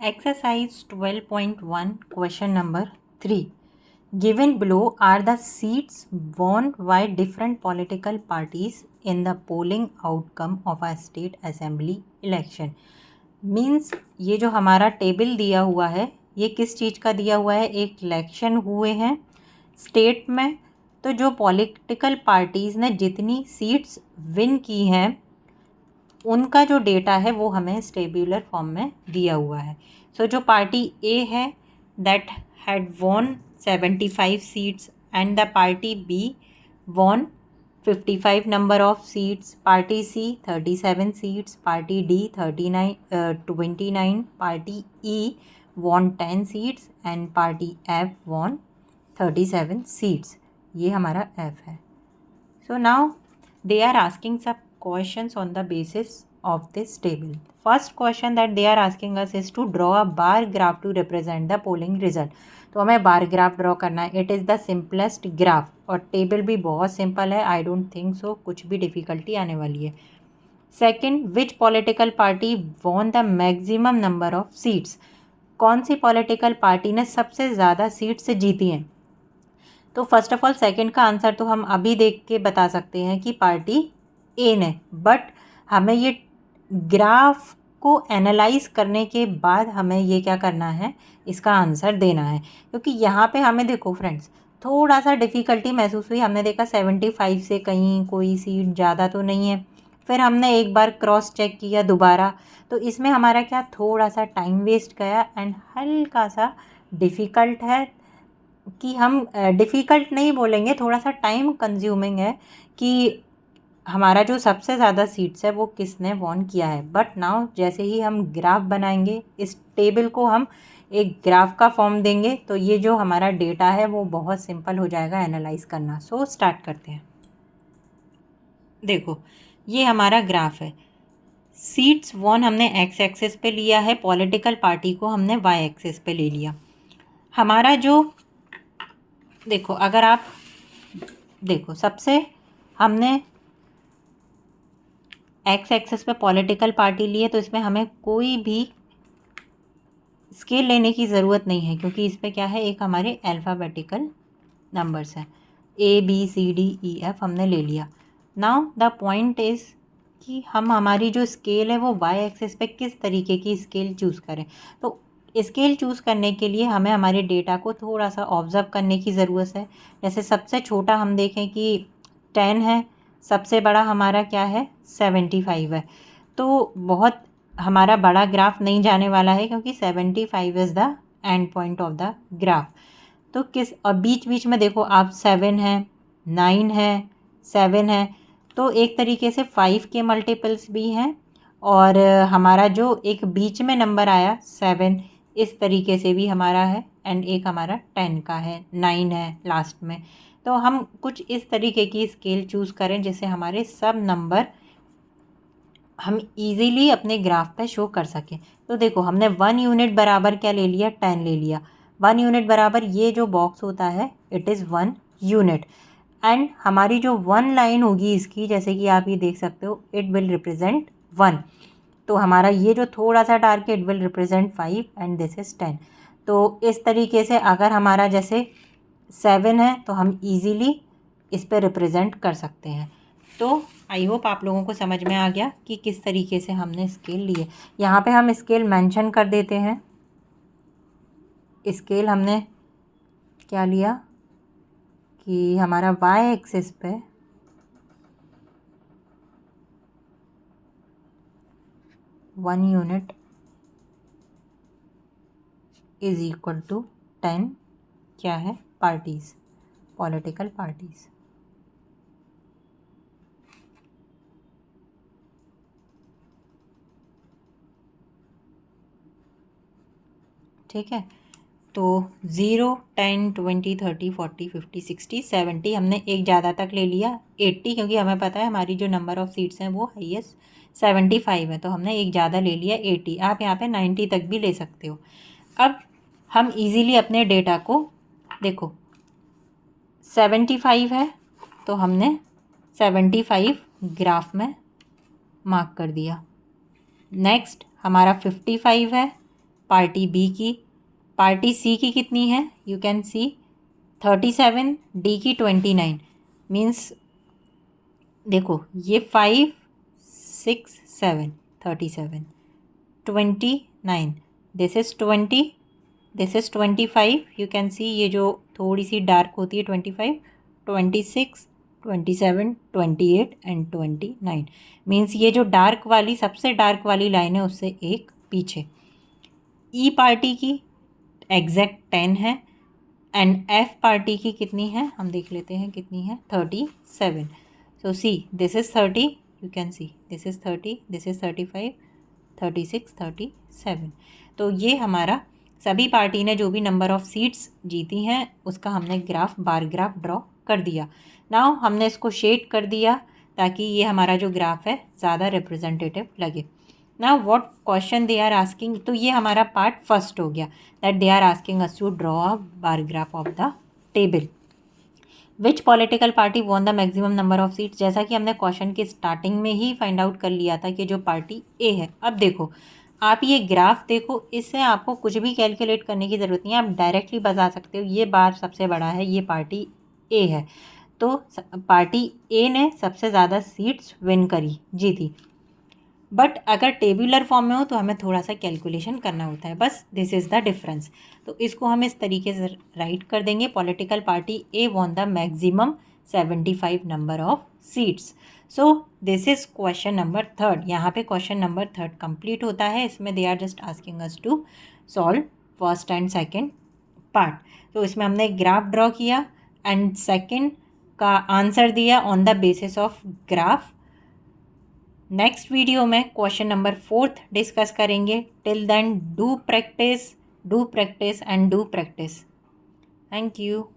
Exercise 12.1 question number 3. Given below are the seats won by different political parties in the polling outcome of a state assembly election. Means ये जो हमारा table दिया हुआ है ये किस चीज़ का दिया हुआ है, एक इलेक्शन हुए हैं स्टेट में, तो जो पॉलिटिकल पार्टीज़ ने जितनी सीट्स विन की हैं उनका जो डेटा है वो हमें टेबुलर फॉर्म में दिया हुआ है. सो जो पार्टी ए है that had won 75 seats and the party B won 55 number of seats, party C 37 seats, party D 29, party E won 10 seats and party F won 37 seats. ये हमारा एफ है. So now they are asking some questions on the basis of this table. First question that they are asking us is to draw a bar graph to represent the polling result. तो हमें bar graph draw करना है. It is the simplest graph और table भी बहुत simple है. I don't think so कुछ भी डिफ़िकल्टी आने वाली है. Second, which political party won the maximum number of seats. कौन सी पॉलिटिकल पार्टी ने सबसे ज़्यादा सीट्स जीती हैं. तो फर्स्ट ऑफ ऑल सेकंड का आंसर तो हम अभी देख के बता सकते हैं कि पार्टी ए ने, बट हमें ये ग्राफ को एनालाइज करने के बाद हमें ये क्या करना है, इसका आंसर देना है. क्योंकि यहाँ पे हमें देखो फ्रेंड्स थोड़ा सा डिफ़िकल्टी महसूस हुई. हमने देखा 75 से कहीं कोई सीट ज़्यादा तो नहीं है. फिर हमने एक बार क्रॉस चेक किया दोबारा, तो इसमें हमारा क्या थोड़ा सा टाइम वेस्ट गया एंड हल्का सा डिफ़िकल्ट है कि हम डिफ़िकल्ट नहीं बोलेंगे, थोड़ा सा टाइम कंज्यूमिंग है कि हमारा जो सबसे ज़्यादा सीट्स है वो किसने वॉन किया है. बट नाउ जैसे ही हम ग्राफ बनाएंगे, इस टेबल को हम एक ग्राफ का फॉर्म देंगे, तो ये जो हमारा डेटा है वो बहुत सिंपल हो जाएगा एनालाइज करना. सो स्टार्ट करते हैं. देखो ये हमारा ग्राफ है. सीट्स वॉन हमने एक्स एक्सिस पे लिया है, पॉलिटिकल पार्टी को हमने वाई एक्सिस पे ले लिया. हमारा जो देखो, अगर आप देखो सबसे हमने एक्स एक्सेस पे पॉलिटिकल पार्टी ली है, तो इसमें हमें कोई भी स्केल लेने की ज़रूरत नहीं है क्योंकि इस पर क्या है, एक हमारे अल्फ़ाबेटिकल नंबर्स हैं A B C D E F हमने ले लिया. नाउ द पॉइंट इज़ कि हम हमारी जो स्केल है वो वाई एक्सेस पे किस तरीके की स्केल चूज़ करें. तो स्केल चूज़ करने के लिए हमें हमारे डेटा को थोड़ा सा ऑब्ज़र्व करने की ज़रूरत है. जैसे सबसे छोटा हम देखें कि 10 है, सबसे बड़ा हमारा क्या है 75 है. तो बहुत हमारा बड़ा ग्राफ नहीं जाने वाला है क्योंकि 75 is the end point of the graph. तो किस और बीच बीच में देखो आप 7 है, 9 है, 7 है, तो एक तरीके से 5 के मल्टीपल्स भी हैं. और हमारा जो एक बीच में नंबर आया 7, इस तरीके से भी हमारा है. एंड एक हमारा 10 का है, 9 है लास्ट में. तो हम कुछ इस तरीके की स्केल चूज़ करें जिससे हमारे सब नंबर हम इजीली अपने ग्राफ पे शो कर सकें. तो देखो हमने 1 यूनिट बराबर क्या ले लिया, 10 ले लिया. 1 यूनिट बराबर ये जो बॉक्स होता है इट इज़ 1 यूनिट. एंड हमारी जो 1 लाइन होगी इसकी, जैसे कि आप ये देख सकते हो, इट विल रिप्रेजेंट 1. तो हमारा ये जो थोड़ा सा डार्क है it will represent 5 and this is 10. तो इस तरीके से अगर हमारा जैसे 7 है तो हम इजीली इस पर रिप्रेजेंट कर सकते हैं. तो आई होप आप लोगों को समझ में आ गया कि किस तरीके से हमने स्केल लिए. यहाँ पे हम स्केल मेंशन कर देते हैं. स्केल हमने क्या लिया कि हमारा वाई एक्सिस पे 1 यूनिट इज़ इक्वल टू 10 क्या है, पार्टीज़, पॉलिटिकल पार्टीज़. ठीक है. तो 0, 10, 20, 30, 40, 50, 60, 70 हमने एक ज़्यादा तक ले लिया. 80 क्योंकि हमें पता है हमारी जो नंबर ऑफ़ सीट्स हैं वो हाईएस्ट 75 है, तो हमने एक ज़्यादा ले लिया 80. आप यहाँ पे 90 तक भी ले सकते हो. अब हम इजीली अपने डेटा को देखो 75 है तो हमने 75 ग्राफ में मार्क कर दिया. नेक्स्ट हमारा 55 है, पार्टी बी की, पार्टी सी की कितनी है, यू कैन सी 37, डी की 29, मीन्स देखो ये 5 6 7 37 29, this is 20, this is 25, you can सी ये जो थोड़ी सी डार्क होती है 25, 26, 27, 28 एंड 29, मीन्स ये जो डार्क वाली सबसे डार्क वाली लाइन है उससे एक पीछे। ई पार्टी की एग्जैक्ट 10 है एंड एफ पार्टी की कितनी है हम देख लेते हैं कितनी है 37। So see this is 30, you can see this is 30, this is 35, 36, 37। तो ये हमारा सभी पार्टी ने जो भी नंबर ऑफ़ सीट्स जीती हैं उसका हमने ग्राफ बार ग्राफ ड्रॉ कर दिया। नाउ हमने इसको शेड कर दिया ताकि ये हमारा जो ग्राफ है ज़्यादा रिप्रेजेंटेटिव लगे। Now what question they are asking, तो ये हमारा पार्ट फर्स्ट हो गया that they are asking us to draw a bar graph of the table. Which political party won the maximum number of seats, जैसा कि हमने question के starting में ही फाइंड आउट कर लिया था कि जो पार्टी ए है। अब देखो आप ये ग्राफ देखो, इससे आपको कुछ भी कैलकुलेट करने की ज़रूरत नहीं है, आप डायरेक्टली बता सकते हो ये बार सबसे बड़ा है, ये पार्टी ए है, तो पार्टी ए ने सबसे ज़्यादा सीट्स विन करी, जीती। बट अगर टेबुलर फॉर्म में हो तो हमें थोड़ा सा कैलकुलेशन करना होता है, बस दिस इज़ द डिफरेंस। तो इसको हम इस तरीके से राइट कर देंगे, political party A won the maximum 75 number of seats. So this is question number third. यहाँ पे क्वेश्चन नंबर थर्ड कंप्लीट होता है। इसमें they are just asking us to solve first and second part. तो इसमें हमने ग्राफ ड्रॉ किया and second का आंसर दिया on the basis of graph. Next video में क्वेश्चन नंबर फोर्थ डिस्कस करेंगे। Till then do practice and do practice. Thank you.